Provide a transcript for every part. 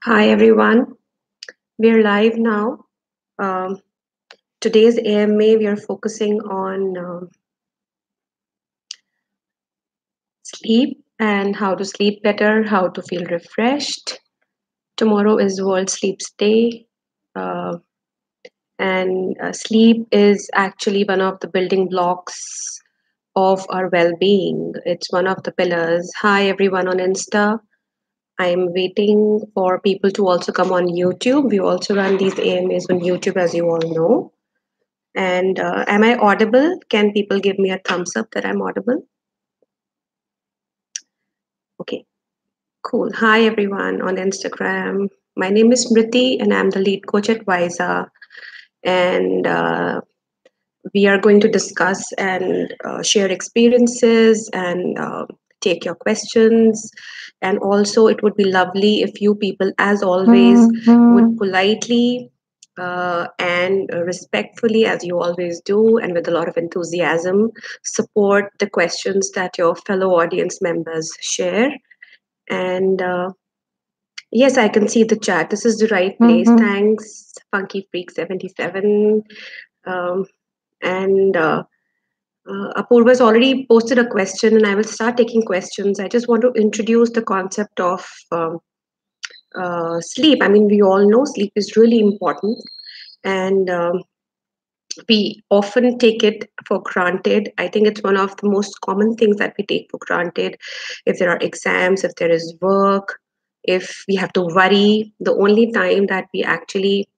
Hi everyone, we're live now. Um, Today's AMA, we are focusing on sleep and how to sleep better, how to feel refreshed. Tomorrow is World Sleeps Day, uh, and sleep is actually one of the building blocks of our well being. It's one of the pillars. Hi everyone on Insta. I'm waiting for people to also come on YouTube. We also run these AMAs on YouTube, as you all know. And am I audible? Can people give me a thumbs up that I'm audible? Okay, cool. Hi, everyone on Instagram. My name is Smriti, and I'm the lead coach at Wysa. And we are going to discuss and share experiences and take your questions. And also, it would be lovely if you people, as always, would politely and respectfully, as you always do, and with a lot of enthusiasm, support the questions that your fellow audience members share. And yes, I can see the chat. This is the right place. Thanks, Funky Freak 77. Um, and Apurva's already posted a question, and I will start taking questions. I just want to introduce the concept of sleep. I mean, we all know sleep is really important, and we often take it for granted. I think it's one of the most common things that we take for granted. If there are exams, if there is work, if we have to worry, the only time that we actually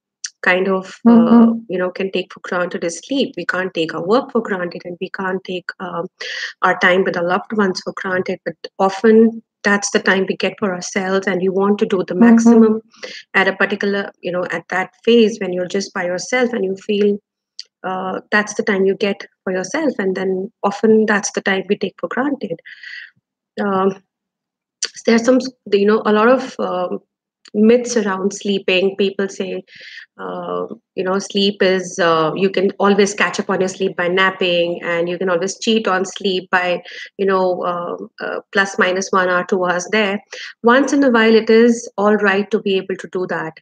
kind of can take for granted is sleep. We can't take our work for granted, and we can't take our time with our loved ones for granted, but often that's the time we get for ourselves, and you want to do the maximum at a particular, at that phase when you're just by yourself and you feel that's the time you get for yourself, and then often that's the time we take for granted. um, there's some, a lot of myths around sleeping. People say sleep is, you can always catch up on your sleep by napping, and you can always cheat on sleep by plus minus 1 hour 2 hours there. Once in a while it is all right to be able to do that,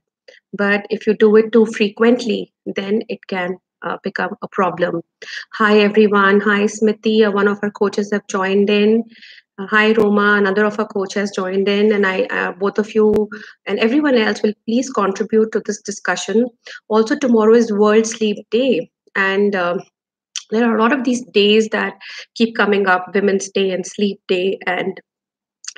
but if you do it too frequently, then it can become a problem. Hi everyone. Hi Smriti. One of our coaches have joined in. Hi Roma. Another of our coaches has joined in, and I, both of you and everyone else, will please contribute to this discussion. Also, tomorrow is World Sleep Day, and there are a lot of these days that keep coming up: Women's Day and Sleep Day, and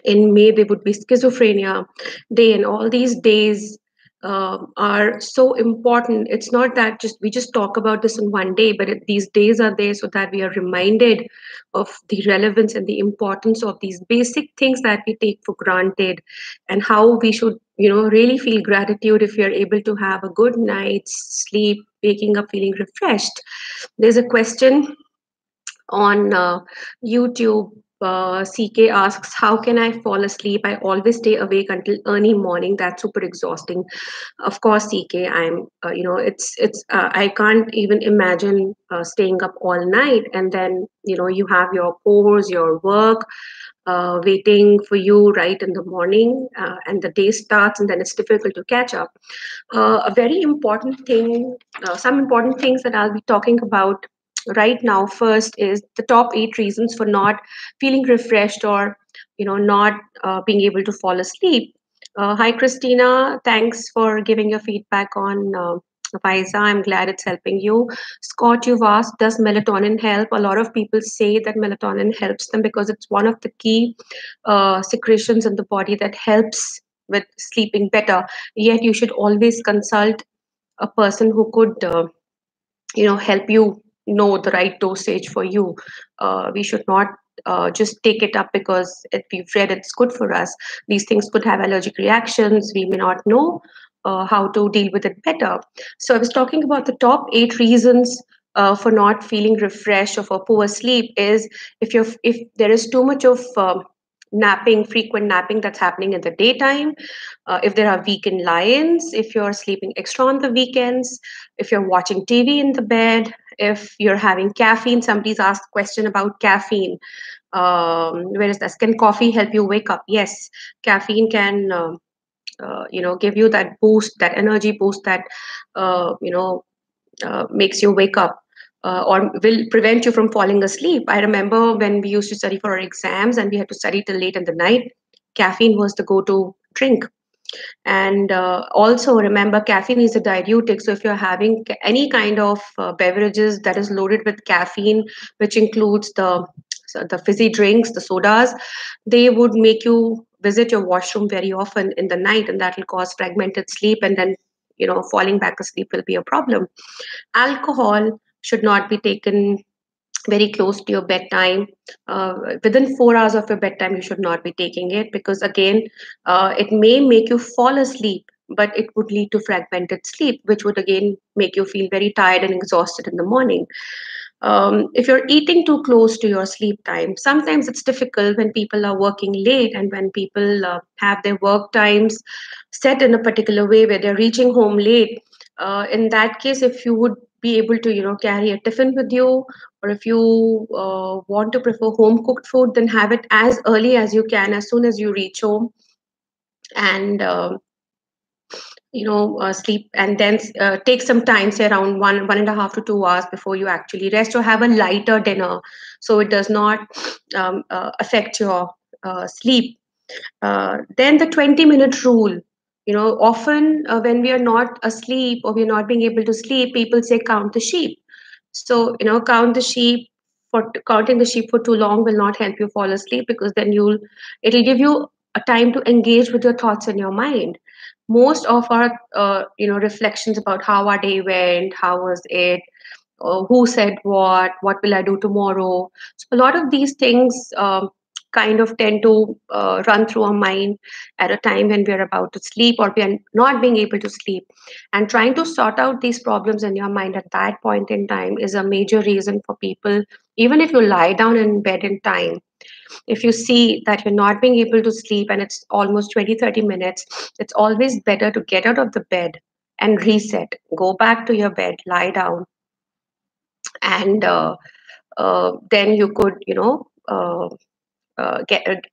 in May there would be Schizophrenia Day, and all these days are so important. It's not that just we just talk about this in one day, but these days are there so that we are reminded of the relevance and the importance of these basic things that we take for granted, and how we should, really feel gratitude if we are able to have a good night's sleep, waking up feeling refreshed. There's a question on YouTube. CK asks, "How can I fall asleep? I always stay awake until early morning. That's super exhausting." Of course, CK, I can't even imagine staying up all night, and then you have your course, your work, waiting for you right in the morning, and the day starts, and then it's difficult to catch up. A very important thing, some important things that I'll be talking about right now. First is the top 8 reasons for not feeling refreshed, or not being able to fall asleep. Hi Christina, thanks for giving your feedback on Vysa. I'm glad it's helping you. Scott, you've asked, does melatonin help? A lot of people say that melatonin helps them because it's one of the key secretions in the body that helps with sleeping better. Yet you should always consult a person who could help you know the right dosage for you. We should not just take it up because we've read it's good for us. These things could have allergic reactions. We may not know how to deal with it better. So I was talking about the top 8 reasons for not feeling refreshed or for poor sleep is if there is too much of napping, frequent napping that's happening in the daytime, if there are weekend lions, if you're sleeping extra on the weekends, if you're watching TV in the bed, if you're having caffeine. Somebody's asked a question about caffeine. Where is this? Can coffee help you wake up? Yes, caffeine can give you that boost, that energy boost that uh, you know makes you wake up, or will prevent you from falling asleep. I remember when we used to study for our exams and we had to study till late in the night, caffeine was the go-to drink. And also remember, caffeine is a diuretic. So if you're having any kind of beverages that is loaded with caffeine, which includes the fizzy drinks, the sodas, they would make you visit your washroom very often in the night, and that will cause fragmented sleep, and then falling back asleep will be a problem. Alcohol should not be taken very close to your bedtime. Within 4 hours of your bedtime, you should not be taking it, because again, it may make you fall asleep, but it would lead to fragmented sleep, which would again make you feel very tired and exhausted in the morning. If you're eating too close to your sleep time, sometimes it's difficult when people are working late and when people have their work times set in a particular way where they're reaching home late. In that case, if you would be able to carry a tiffin with you, or if you want to prefer home cooked food, then have it as early as you can, as soon as you reach home. And sleep, and then take some time, say around 1.5 to 2 hours before you actually rest, or have a lighter dinner so it does not affect your sleep. Then the 20-minute rule. Often when we are not asleep or we're not being able to sleep, people say count the sheep. So count the sheep. For counting the sheep for too long will not help you fall asleep, because then it'll give you a time to engage with your thoughts in your mind. Most of our reflections about how our day went, how was it, who said what will I do tomorrow. So a lot of these things kind of tend to run through our mind at a time when we're about to sleep, or we are not being able to sleep. And trying to sort out these problems in your mind at that point in time is a major reason for people, even if you lie down in bed in time, if you see that you're not being able to sleep and it's almost 20-30 minutes, it's always better to get out of the bed and reset, go back to your bed, lie down, and then you could get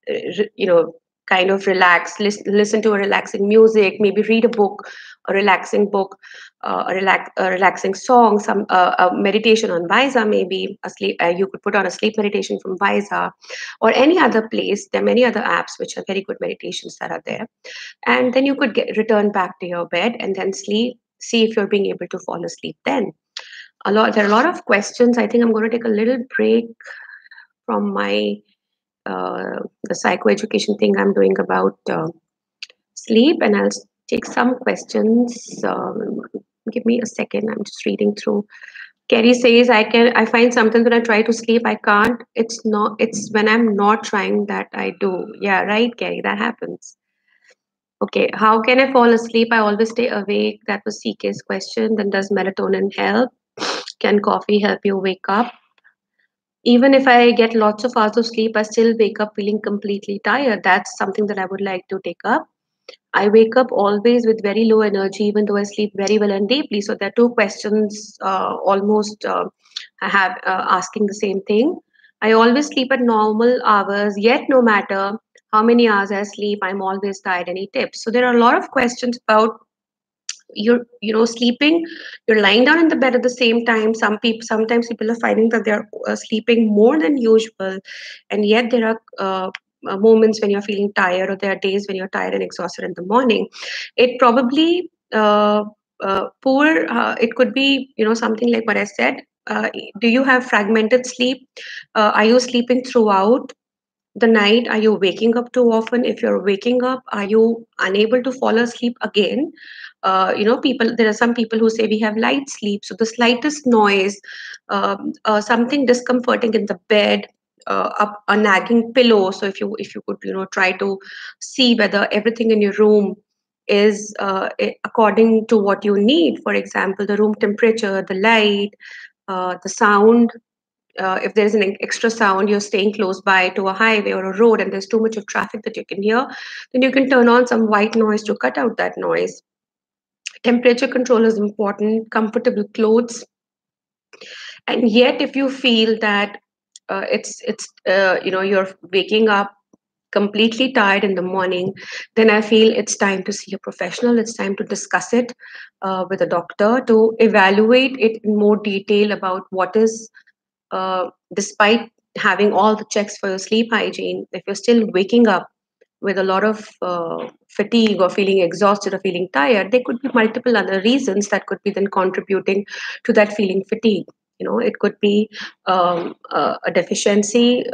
kind of relax, listen to a relaxing music, maybe read a book, a relaxing book, a relaxing song, some a meditation on Wysa, maybe a sleep. You could put on a sleep meditation from Wysa, or any other place. There are many other apps which are very good meditations that are there, and then you could return back to your bed and then sleep. See if you're being able to fall asleep then. There are a lot of questions. I think I'm going to take a little break from my the psychoeducation thing I'm doing about sleep, and I'll take some questions. Give me a second. I'm just reading through. Kerry says, I find sometimes when I try to sleep, I can't. It's when I'm not trying that I do. Yeah, right, Kerry, that happens. Okay, how can I fall asleep? I always stay awake. That was CK's question. Then does melatonin help? Can coffee help you wake up? Even if I get lots of hours of sleep, I still wake up feeling completely tired. That's something that I would like to take up. I wake up always with very low energy, even though I sleep very well and deeply. So there are two questions almost I have asking the same thing. I always sleep at normal hours, yet no matter how many hours I sleep, I'm always tired. Any tips? So there are a lot of questions about you're sleeping, you're lying down in the bed at the same time. Sometimes people are finding that they're sleeping more than usual, and yet there are moments when you're feeling tired, or there are days when you're tired and exhausted in the morning. It probably poor it could be something like what I said. Do you have fragmented sleep? Are you sleeping throughout the night? Are you waking up too often? If you're waking up, are you unable to fall asleep again? People, there are some people who say we have light sleep, so the slightest noise, something discomforting in the bed, a nagging pillow. So if you could try to see whether everything in your room is according to what you need. For example, the room temperature, the light, the sound. If there's an extra sound, you're staying close by to a highway or a road and there's too much of traffic that you can hear, then you can turn on some white noise to cut out that noise. Temperature control is important, comfortable clothes. And yet if you feel that you're waking up completely tired in the morning, then I feel it's time to see a professional. It's time to discuss it with a doctor to evaluate it in more detail about what is, despite having all the checks for your sleep hygiene, if you're still waking up with a lot of fatigue or feeling exhausted or feeling tired, there could be multiple other reasons that could be then contributing to that feeling fatigue. It could be a deficiency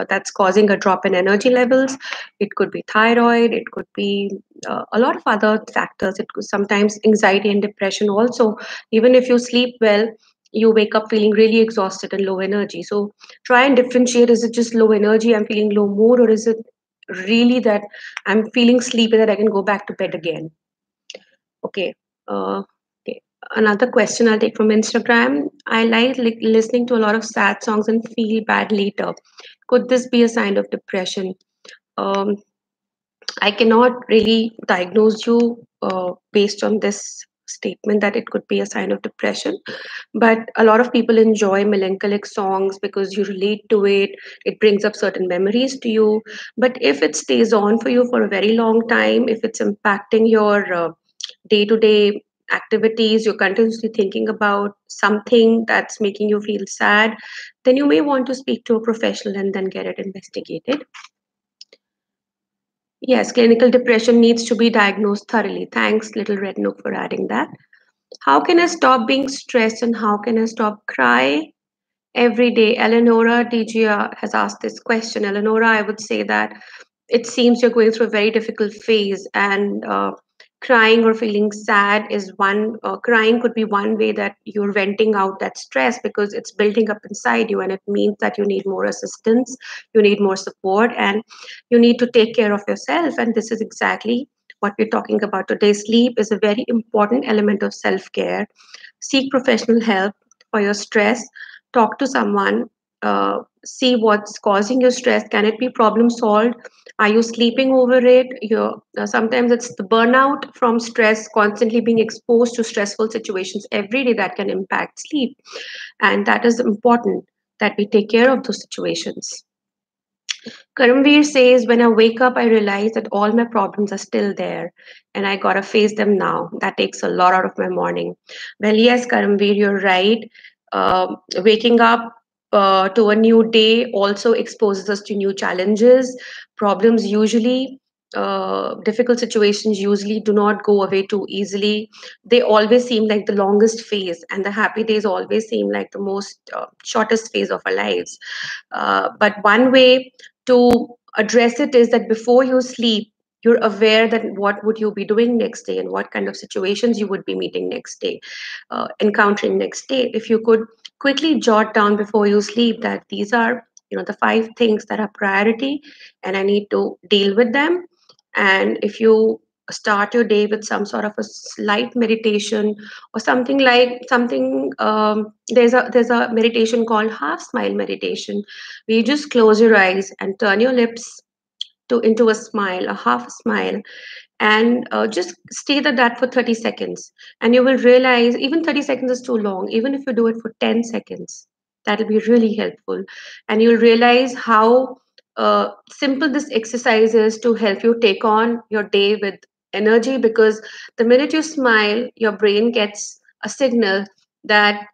that's causing a drop in energy levels. It could be thyroid. It could be a lot of other factors. It could sometimes anxiety and depression also. Even if you sleep well, you wake up feeling really exhausted and low energy. So try and differentiate, is it just low energy, I'm feeling low mood, or is it really that I'm feeling sleepy that I can go back to bed again? Okay. Okay. Another question I'll take from Instagram. I like listening to a lot of sad songs and feel bad later. Could this be a sign of depression? Um, I cannot really diagnose you based on this statement that it could be a sign of depression. But a lot of people enjoy melancholic songs because you relate to it. It brings up certain memories to you. But if it stays on for you for a very long time, if it's impacting your day to day activities, you're continuously thinking about something that's making you feel sad, then you may want to speak to a professional and then get it investigated. Yes, clinical depression needs to be diagnosed thoroughly. Thanks, Little Red Nook, for adding that. How can I stop being stressed and how can I stop cry every day? Eleonora DGR has asked this question. Eleonora, I would say that it seems you're going through a very difficult phase, and crying or feeling sad is one. Crying could be one way that you're venting out that stress because it's building up inside you, and it means that you need more assistance, you need more support, and you need to take care of yourself. And this is exactly what we're talking about today. Sleep is a very important element of self care. Seek professional help for your stress. Talk to someone. See what's causing your stress. Can it be problem solved? Are you sleeping over it? Sometimes it's the burnout from stress, constantly being exposed to stressful situations every day that can impact sleep. And that is important that we take care of those situations. Karamveer says, when I wake up, I realize that all my problems are still there and I gotta face them now. That takes a lot out of my morning. Well, yes, Karamveer, you're right. Waking up to a new day also exposes us to new challenges. Problems usually, difficult situations usually do not go away too easily. They always seem like the longest phase, and the happy days always seem like the most shortest phase of our lives. But one way to address it is that before you sleep, you're aware that what would you be doing next day and what kind of situations you would be meeting next day, encountering next day. If you could quickly jot down before you sleep that these are, the five things that are priority and I need to deal with them. And if you start your day with some sort of a slight meditation or something like something, there's a meditation called half smile meditation, where you just close your eyes and turn your lips to into a smile, a half smile, and just stay at that for 30 seconds. And you will realize even 30 seconds is too long. Even if you do it for 10 seconds, that'll be really helpful. And you'll realize how simple this exercise is to help you take on your day with energy, because the minute you smile, your brain gets a signal that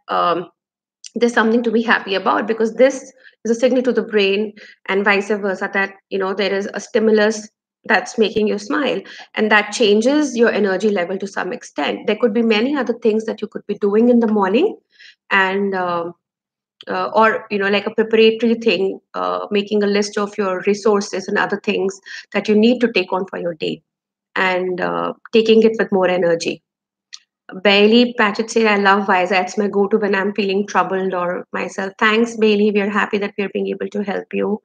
there's something to be happy about, because this is a signal to the brain, and vice versa, that there is a stimulus that's making you smile, and that changes your energy level to some extent. There could be many other things that you could be doing in the morning, and or like a preparatory thing, making a list of your resources and other things that you need to take on for your day, and taking it with more energy. Bailey Patchett said, I love Wysa. It's my go to when I'm feeling troubled or myself. Thanks, Bailey. We are happy that we are being able to help you.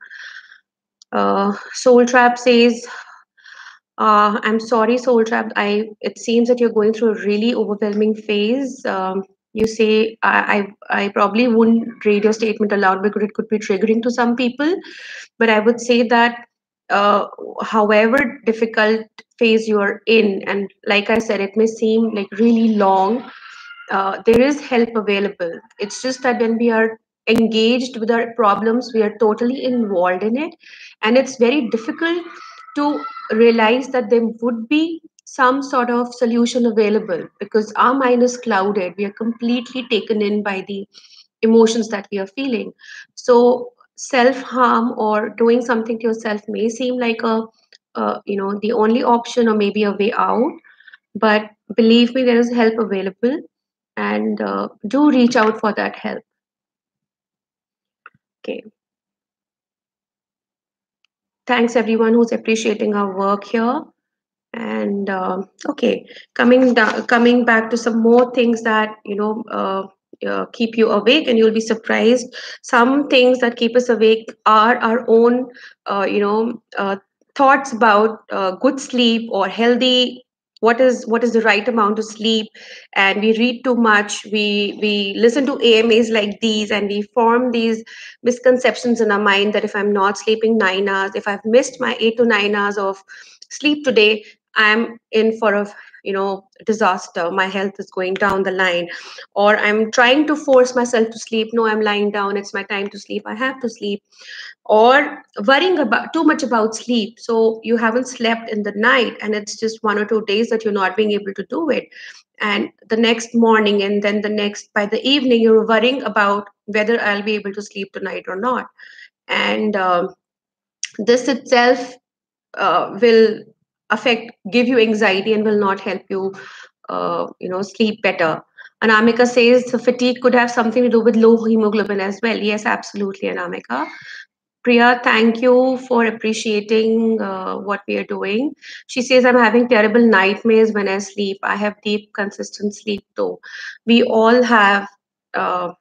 Soul Trap says, I'm sorry, Soul Trap. It seems that you're going through a really overwhelming phase. You say I probably wouldn't read your statement aloud because it could be triggering to some people. But I would say that uh, however difficult phase you're in, and like I said, it may seem like really long, there is help available. It's just that when we are engaged with our problems, we are totally involved in it, and it's very difficult to realize that there would be some sort of solution available because our mind is clouded. We are completely taken in by the emotions that we are feeling. So self harm or doing something to yourself may seem like the only option or maybe a way out, but believe me, there is help available, and do reach out for that help. Okay. Thanks everyone who's appreciating our work here. And okay, coming back to some more things that keep you awake, and you'll be surprised. Some things that keep us awake are our own, thoughts about good sleep or healthy. What is the right amount of sleep? And we read too much. We listen to AMAs like these, and we form these misconceptions in our mind that if I'm not sleeping 9 hours, if I've missed my 8 to 9 hours of sleep today, I'm in for a disaster. My health is going down the line. Or I'm trying to force myself to sleep. No, I'm lying down. It's my time to sleep. I have to sleep. Or worrying about too much about sleep. So you haven't slept in the night, and it's just 1 or 2 days that you're not being able to do it. And the next morning, and then the next by the evening, you're worrying about whether I'll be able to sleep tonight or not. And this itself will give you anxiety and will not help you sleep better. Anamika says fatigue could have something to do with low hemoglobin as well. Yes, absolutely, Anamika. Priya, thank you for appreciating what we are doing. She says, I'm having terrible nightmares when I sleep. I have deep, consistent sleep though. We all have uh,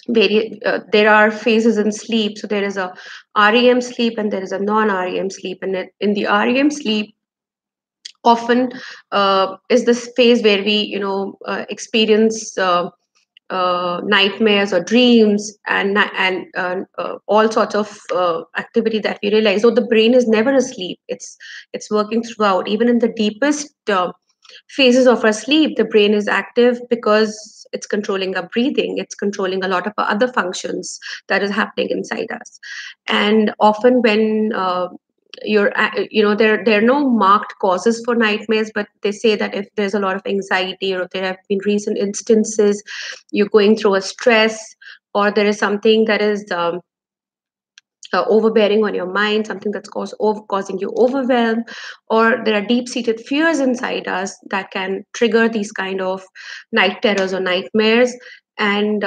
there are phases in sleep. So there is a REM sleep and there is a non-REM sleep. And in the REM sleep, often is this phase where we experience nightmares or dreams, and all sorts of activity that we realize. So the brain is never asleep. It's working throughout, even in the deepest phases of our sleep. The brain is active because it's controlling our breathing, it's controlling a lot of our other functions that is happening inside us. And often when there are no marked causes for nightmares, but they say that if there's a lot of anxiety, or if there have been recent instances you're going through a stress, or there is something that is overbearing on your mind, something that's causing you overwhelm, or there are deep-seated fears inside us that can trigger these kind of night terrors or nightmares. And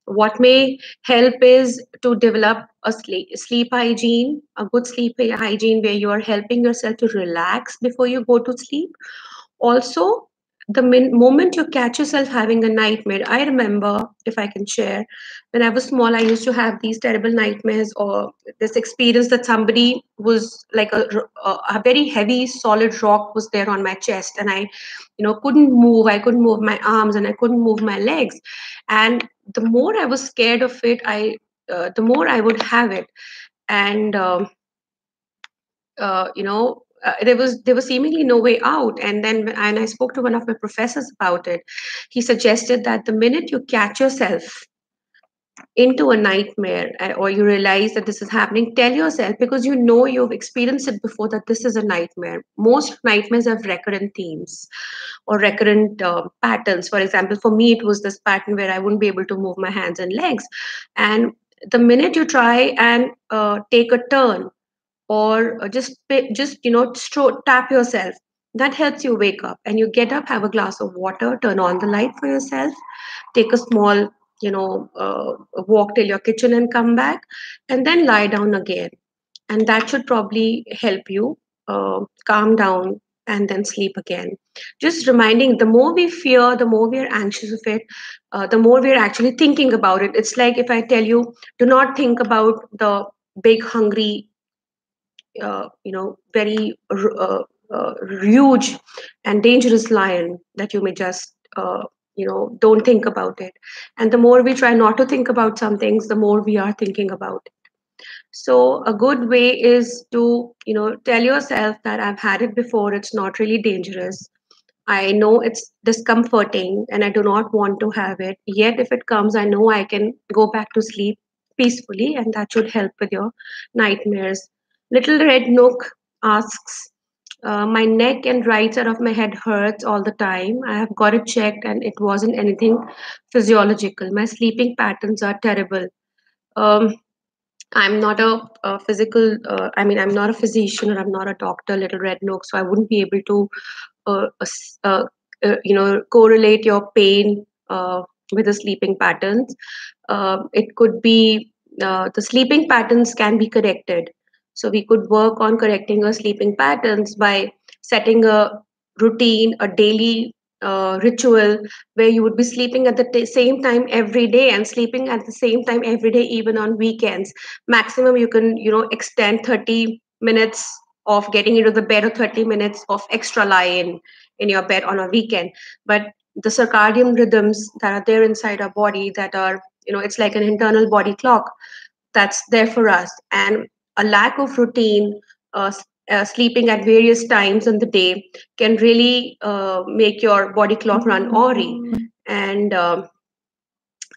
what may help is to develop a sleep hygiene, a good sleep hygiene, where you are helping yourself to relax before you go to sleep. Also, the moment you catch yourself having a nightmare, I remember, if I can share, when I was small, I used to have these terrible nightmares, or this experience that somebody was like a very heavy, solid rock was there on my chest, and I, couldn't move. I couldn't move my arms, and I couldn't move my legs. And the more I was scared of it, the more I would have it. And there was seemingly no way out. And then and I spoke to one of my professors about it. He suggested that the minute you catch yourself into a nightmare, or you realize that this is happening, tell yourself, because you've experienced it before, that this is a nightmare. Most nightmares have recurrent themes or recurrent patterns. For example, for me, it was this pattern where I wouldn't be able to move my hands and legs. And the minute you try and take a turn, or tap yourself, that helps you wake up, and you get up, have a glass of water, turn on the light for yourself, take a small walk till your kitchen and come back, and then lie down again. And that should probably help you calm down and then sleep again. Just reminding, the more we fear, the more we are anxious of it, the more we are actually thinking about it. It's like if I tell you, do not think about the big hungry, very huge and dangerous lion that you may just, don't think about it. And the more we try not to think about some things, the more we are thinking about it. So a good way is to, tell yourself that I've had it before. It's not really dangerous. I know it's discomforting and I do not want to have it. Yet, if it comes, I know I can go back to sleep peacefully, and that should help with your nightmares. Little Red Nook asks, my neck and right side of my head hurts all the time. I have got it checked, and it wasn't anything physiological. My sleeping patterns are terrible. Um, I'm not a physical, I'm not a physician or I'm not a doctor, Little Red Nook, so I wouldn't be able to uh, s- uh, correlate your pain with the sleeping patterns. It could be the sleeping patterns can be corrected. So we could work on correcting our sleeping patterns by setting a routine, a daily ritual where you would be sleeping at the same time every day and sleeping at the same time every day, even on weekends. Maximum you can, extend 30 minutes of getting into the bed or 30 minutes of extra lie in your bed on a weekend. But the circadian rhythms that are there inside our body, that are, it's like an internal body clock that's there for us. And a lack of routine, sleeping at various times in the day, can really make your body clock run awry. And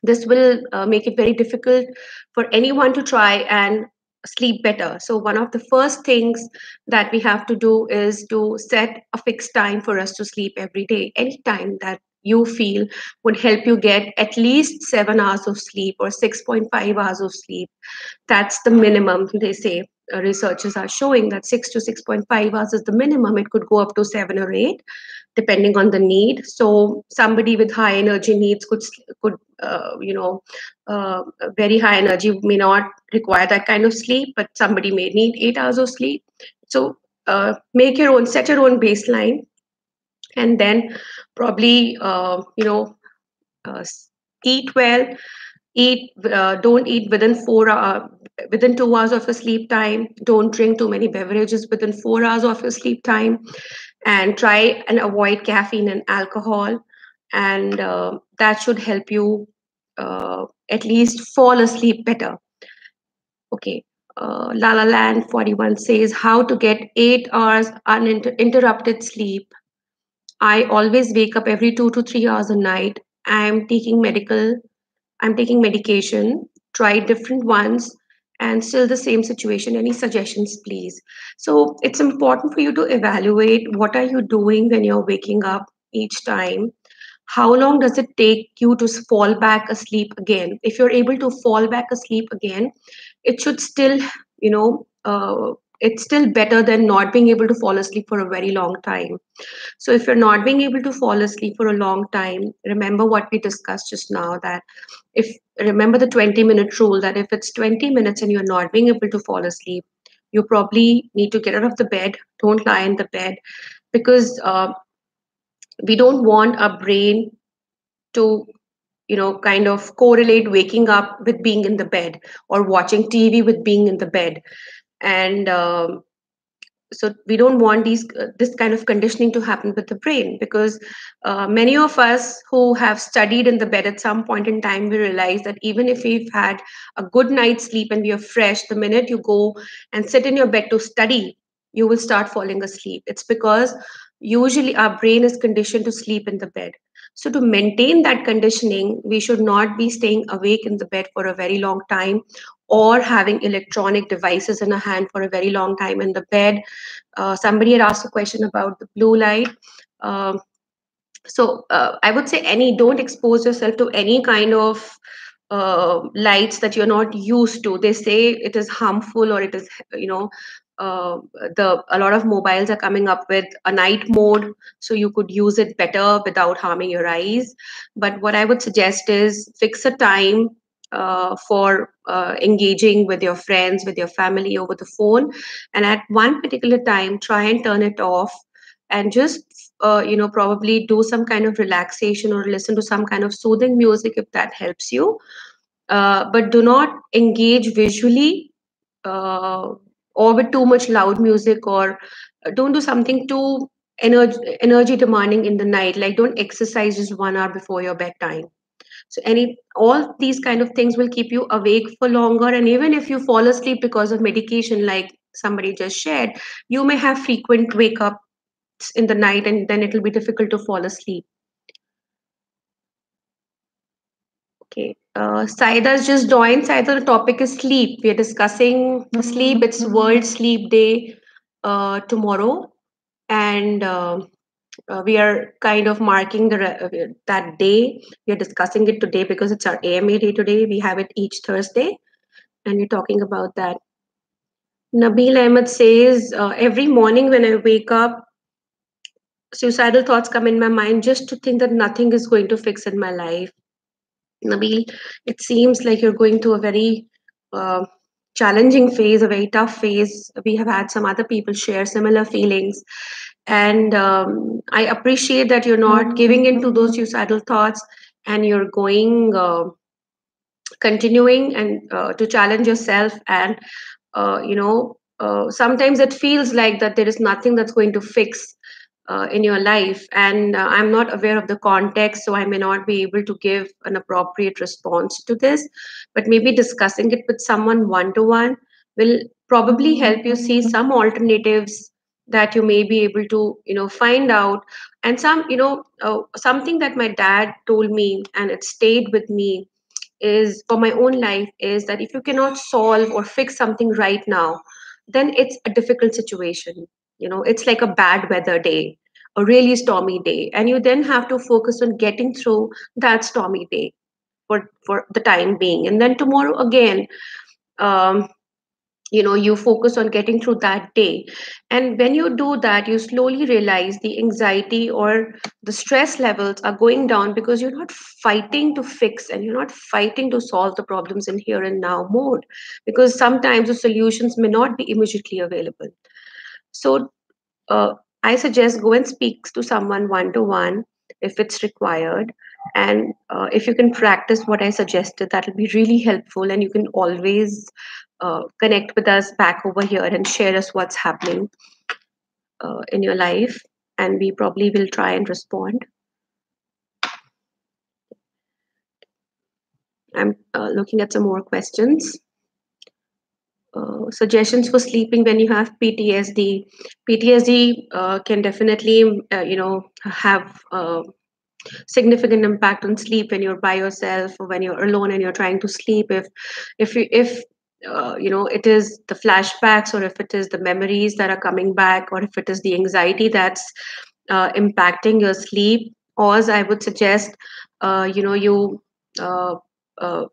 this will make it very difficult for anyone to try and sleep better. So one of the first things that we have to do is to set a fixed time for us to sleep every day. Any time that you feel would help you get at least 7 hours of sleep or 6.5 hours of sleep. That's the minimum, they say. Researchers are showing that 6 to 6.5 hours is the minimum. It could go up to 7 or 8 depending on the need. So somebody with high energy needs could very high energy may not require that kind of sleep, but somebody may need 8 hours of sleep. So set your own baseline, and then probably uh, eat well. Don't eat within 2 hours of your sleep time. Don't drink too many beverages within 4 hours of your sleep time, and try and avoid caffeine and alcohol. And that should help you at least fall asleep better. Okay. La La Land 41 says how to get 8 hours uninterrupted sleep. I always wake up every 2 to 3 hours a night. I'm taking medication, tried different ones, and still the same situation. Any suggestions, please? So it's important for you to evaluate what are you doing when you're waking up each time. How long does it take you to fall back asleep again? If you're able to fall back asleep again, it should still, it's still better than not being able to fall asleep for a very long time. So if you're not being able to fall asleep for a long time, remember what we discussed just now, that if remember the 20-minute rule, that if it's 20 minutes and you're not being able to fall asleep, you probably need to get out of the bed. Don't lie in the bed, because we don't want our brain to kind of correlate waking up with being in the bed, or watching TV with being in the bed. And so we don't want this kind of conditioning to happen with the brain, because many of us who have studied in the bed, at some point in time we realize that even if we've had a good night's sleep and we are fresh, the minute you go and sit in your bed to study, you will start falling asleep. It's because usually our brain is conditioned to sleep in the bed. So to maintain that conditioning, we should not be staying awake in the bed for a very long time, or having electronic devices in a hand for a very long time in the bed. Somebody had asked a question about the blue light. Um, I would say don't expose yourself to any kind of lights that you're not used to. They say it is harmful, or it is, uh, the a lot of mobiles are coming up with a night mode, so you could use it better without harming your eyes. But what I would suggest is fix a time for engaging with your friends, with your family over the phone, and at one particular time try and turn it off, and just probably do some kind of relaxation or listen to some kind of soothing music if that helps you. But do not engage visually, uh, or with too much loud music, or don't do something too energy demanding in the night, like don't exercise just 1 hour before your bedtime. So any all these kind of things will keep you awake for longer. And even if you fall asleep because of medication, like somebody just shared, you may have frequent wake up in the night, and then it'll be difficult to fall asleep. Okay. Saida's just joined. Saida, the topic is sleep. We are discussing sleep. It's World Sleep Day tomorrow, and we are kind of marking that day. We are discussing it today because it's our AMA day today. We have it each Thursday, and we're talking about that. Nabil Ahmed says, every morning when I wake up, suicidal thoughts come in my mind just to think that nothing is going to fix in my life. Nabil, it seems like you're going through a very uh, challenging phase, a very tough phase. We have had some other people share similar feelings. And I appreciate that you're not giving in to those suicidal thoughts, and you're going, continuing and to challenge yourself. And sometimes it feels like that there is nothing that's going to fix in your life, and I'm not aware of the context, so I may not be able to give an appropriate response to this. But maybe discussing it with someone one to one will probably help you see some alternatives that you may be able to find out. And something that my dad told me, and it stayed with me, is for my own life, is that if you cannot solve or fix something right now, then it's a difficult situation. It's like a bad weather day, a really stormy day, and you then have to focus on getting through that stormy day for the time being, and then tomorrow again, um, you focus on getting through that day. And when you do that, you slowly realize the anxiety or the stress levels are going down, because you're not fighting to fix, and you're not fighting to solve the problems in here and now mode, because sometimes the solutions may not be immediately available. So uh, I suggest go and speak to someone one to one if it's required. And if you can practice what I suggested, that will be really helpful. And you can always connect with us back over here and share us what's happening in your life. And we probably will try and respond. I'm looking at some more questions. Suggestions for sleeping when you have PTSD. PTSD can definitely, have significant impact on sleep when you're by yourself, or when you're alone and you're trying to sleep. If it is the flashbacks, or if it is the memories that are coming back, or if it is the anxiety that's impacting your sleep, or as I would suggest, you uh, uh,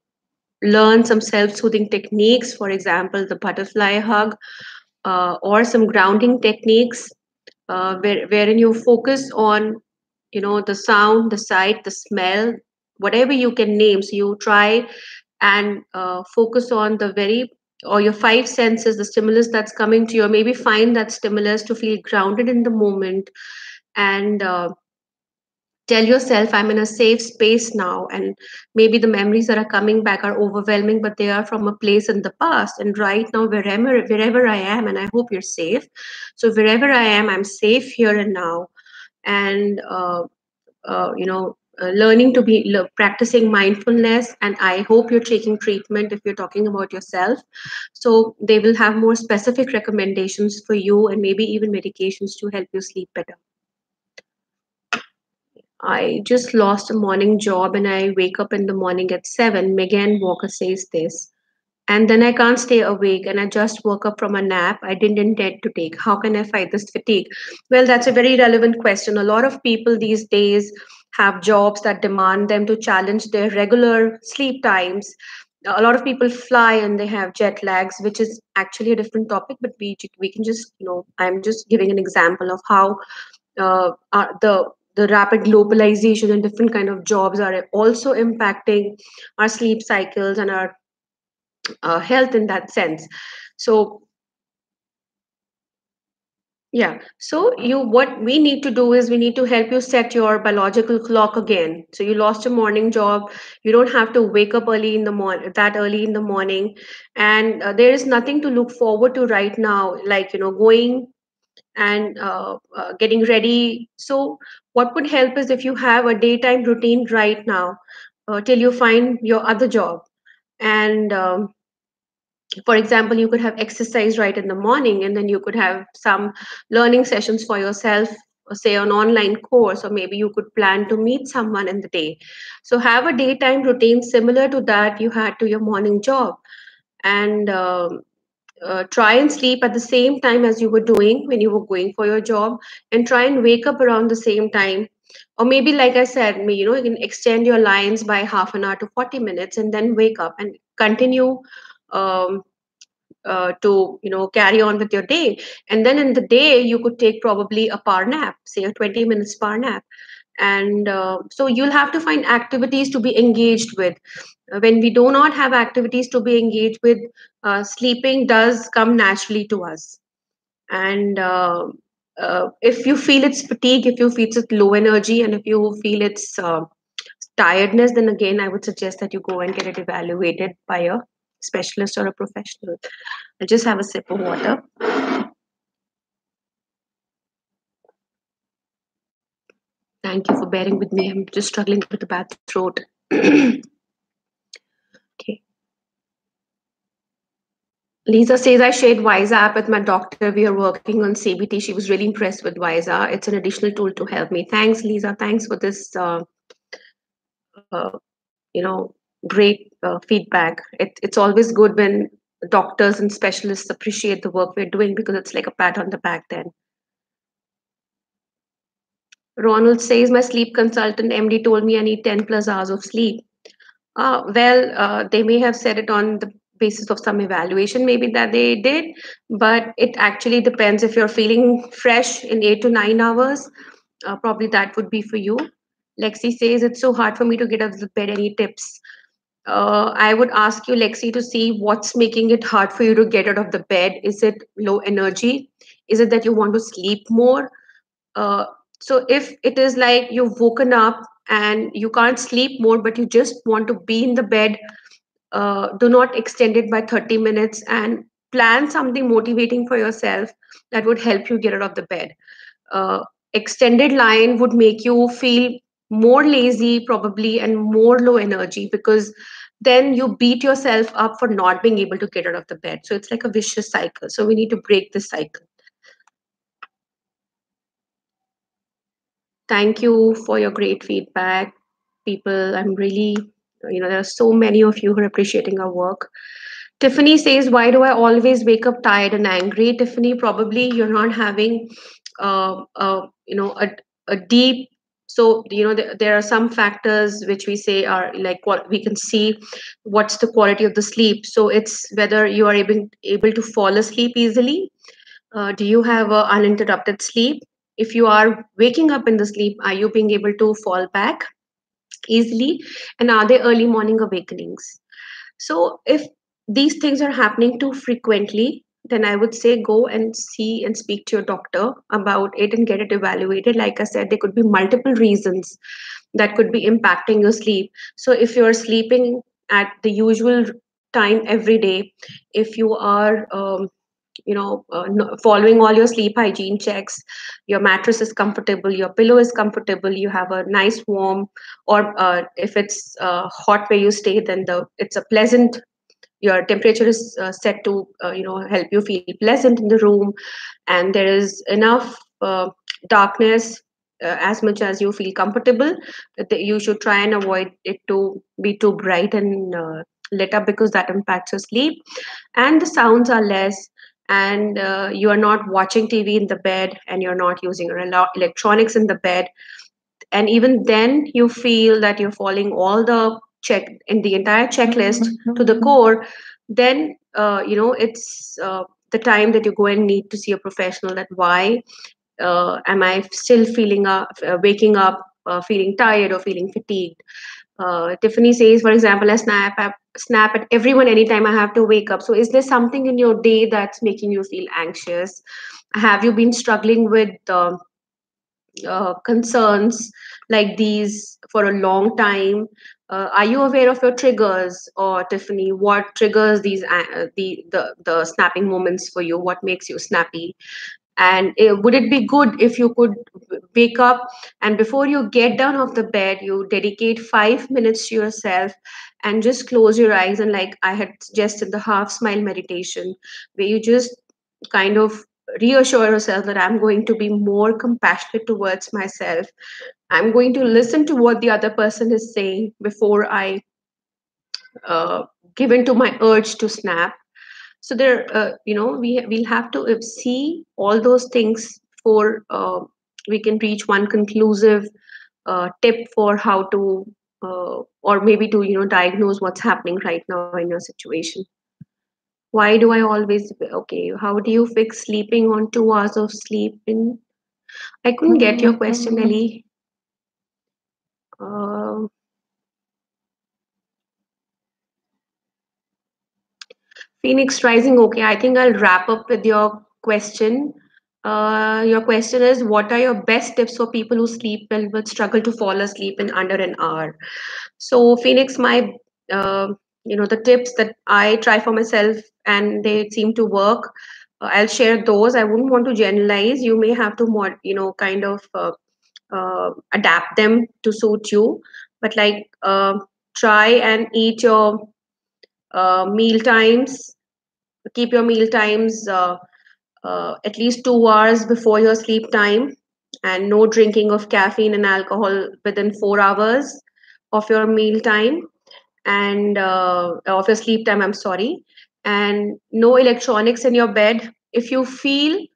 learn some self-soothing techniques, for example the butterfly hug, or some grounding techniques, wherein you focus on the sound, the sight, the smell, whatever you can name. So you try and focus on the very, or your five senses, the stimulus that's coming to you, or maybe find that stimulus to feel grounded in the moment. And tell yourself, I'm in a safe space now. And maybe the memories that are coming back are overwhelming, but they are from a place in the past. And right now, wherever I am, and I hope you're safe, so wherever I am, I'm safe here and now. And learning to be practicing mindfulness. And I hope you're taking treatment if you're talking about yourself, so they will have more specific recommendations for you, and maybe even medications to help you sleep better. I just lost a morning job, and I wake up in the morning at 7. Megan Walker says this. And then I can't stay awake, and I just woke up from a nap I didn't intend to take. How can I fight this fatigue? Well, that's a very relevant question. A lot of people these days have jobs that demand them to challenge their regular sleep times. A lot of people fly and they have jet lags, which is actually a different topic, but we can just, I'm just giving an example of how the rapid globalization and different kind of jobs are also impacting our sleep cycles and our health in that sense. So yeah, so you what we need to do is we need to help you set your biological clock again. So you lost your morning job, you don't have to wake up early in the morning, that early in the morning. And there is nothing to look forward to right now, like going and getting ready. So what would help is if you have a daytime routine right now, till you find your other job. And for example, you could have exercise right in the morning, and then you could have some learning sessions for yourself say an online course, or maybe you could plan to meet someone in the day. So have a daytime routine similar to that you had to your morning job, and try and sleep at the same time as you were doing when you were going for your job, and try and wake up around the same time. Or maybe, like I said, you can extend your lines by half an hour to 40 minutes, and then wake up and continue um, to carry on with your day. And then in the day you could take probably a power nap, say a 20 minutes power nap. And so you'll have to find activities to be engaged with. When we do not have activities to be engaged with, sleeping does come naturally to us. And if you feel it's fatigue, if you feel it's low energy, and if you feel it's tiredness, then again I would suggest that you go and get it evaluated by a specialist or a professional. I'll just have a sip of water. Thank you for bearing with me. I'm just struggling with a bad throat. Okay. Lisa says, I shared Wysa app with my doctor. We are working on CBT. She was really impressed with Wysa. It's an additional tool to help me. Thanks, Lisa. Thanks for this, uh, you know, great feedback. It's always good when doctors and specialists appreciate the work we're doing, because it's like a pat on the back then. Ronald says, my sleep consultant MD told me I need 10 plus hours of sleep. They may have said it on the basis of some evaluation, maybe that they did, but it actually depends. If you're feeling fresh in 8 to 9 hours, probably that would be for you. Lexi says, it's so hard for me to get out of the bed. Any tips? I would ask you, Lexi, to see what's making it hard for you to get out of the bed. Is it low energy? Is it that you want to sleep more? Uh, so if it is like you've woken up and you can't sleep more, but you just want to be in the bed, do not extend it by 30 minutes, and plan something motivating for yourself that would help you get out of the bed. Extended line would make you feel more lazy, probably, and more low energy, because then you beat yourself up for not being able to get out of the bed. So it's like a vicious cycle. So we need to break this cycle. Thank you for your great feedback, people. I'm really, there are so many of you who are appreciating our work. Tiffany says, why do I always wake up tired and angry? Tiffany, probably you're not having, a deep. So, there are some factors which we say are like what we can see what's the quality of the sleep. So it's whether you are able to fall asleep easily. Do you have uninterrupted sleep? If you are waking up in the sleep, are you being able to fall back easily? And are there early morning awakenings? So if these things are happening too frequently, then I would say go and see and speak to your doctor about it and get it evaluated. Like I said, there could be multiple reasons that could be impacting your sleep. So if you're sleeping at the usual time every day, if you are following all your sleep hygiene checks, your mattress is comfortable, your pillow is comfortable, you have a nice warm, or if it's hot where you stay, then it's a pleasant, your temperature is set to help you feel pleasant in the room, and there is enough darkness, as much as you feel comfortable. You should try and avoid it to be too bright and lit up, because that impacts your sleep. And the sounds are less, and you are not watching TV in the bed, and you're not using your electronics in the bed, and even then you feel that you're following all the check in the entire checklist to the core, then it's the time that you go and need to see a professional, that why am I still feeling waking up feeling tired or feeling fatigued. Tiffany says, for example, I snap at everyone anytime I have to wake up. So is there something in your day that's making you feel anxious? Have you been struggling with concerns like these for a long time? Are you aware of your triggers, or Tiffany, what triggers these the snapping moments for you? What makes you snappy? And would it be good if you could wake up, and before you get down off the bed, you dedicate 5 minutes to yourself and just close your eyes, and like I had suggested, the half smile meditation, where you just kind of reassure yourself that I'm going to be more compassionate towards myself. I'm going to listen to what the other person is saying before I uh, give in to my urge to snap. So there, we'll have to see all those things for we can reach one conclusive tip for how to or maybe to diagnose what's happening right now in your situation. Why do I always okay? How do you fix sleeping on 2 hours of sleep? In I couldn't get your question, Ellie. Uh, Phoenix Rising. Okay, I think I'll wrap up with your question. Your question is, what are your best tips for people who sleep well but struggle to fall asleep in under an hour? So, Phoenix, my uh, the tips that I try for myself and they seem to work. I'll share those. I wouldn't want to generalize. You may have to kind of adapt them to suit you. But like, try and eat your meal times. Keep your meal times at least 2 hours before your sleep time, and no drinking of caffeine and alcohol within 4 hours of your meal time and of your sleep time. I'm sorry, and no electronics in your bed. If you feel,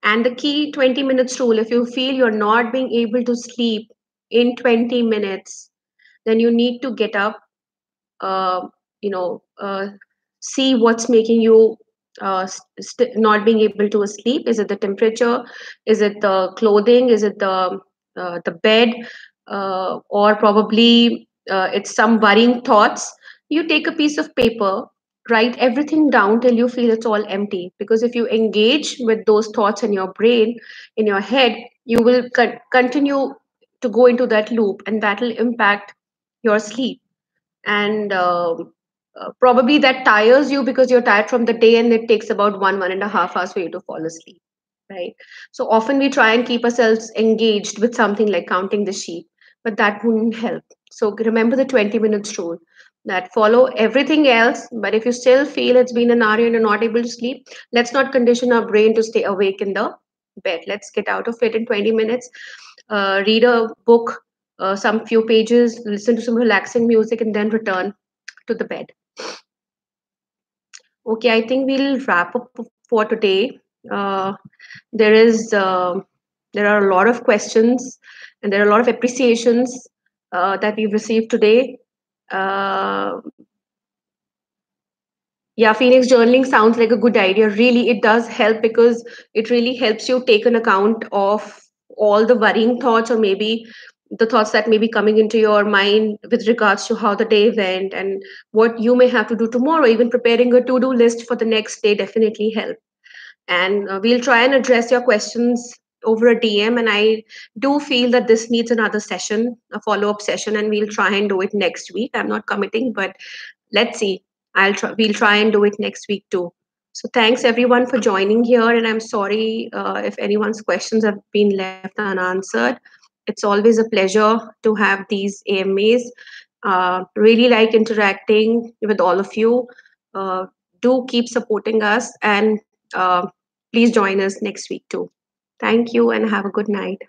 and the key 20 minutes rule, if you feel you're not being able to sleep in 20 minutes, then you need to get up, uh, you know, see what's making you not being able to sleep. Is it the temperature? Is it the clothing? Is it the bed? Or probably it's some worrying thoughts. You take a piece of paper, write everything down till you feel it's all empty. Because if you engage with those thoughts in your brain, in your head, you will continue to go into that loop, and that will impact your sleep. And probably that tires you because you're tired from the day, and it takes about 1.5 hours for you to fall asleep, right? So often we try and keep ourselves engaged with something like counting the sheep, but that wouldn't help. So remember the 20 minutes rule, that follow everything else, but if you still feel it's been an hour and you're not able to sleep, let's not condition our brain to stay awake in the bed. Let's get out of it in 20 minutes. Read a book, some few pages, listen to some relaxing music, and then return to the bed. Okay, I think we'll wrap up for today. Uh, there is there are a lot of questions and there are a lot of appreciations that we've received today. Uh, Yeah, Phoenix journaling sounds like a good idea. Really, it does help because it really helps you take an account of all the worrying thoughts, or maybe the thoughts that may be coming into your mind with regards to how the day went and what you may have to do tomorrow. Even preparing a to-do list for the next day definitely help. And we'll try and address your questions over a DM. And I do feel that this needs another session, a follow-up session, and we'll try and do it next week. I'm not committing, but let's see. We'll try and do it next week too. So thanks everyone for joining here, and I'm sorry if anyone's questions have been left unanswered. It's always a pleasure to have these AMAs. Really like interacting with all of you. Uh, do keep supporting us, and please join us next week too. Thank you and have a good night.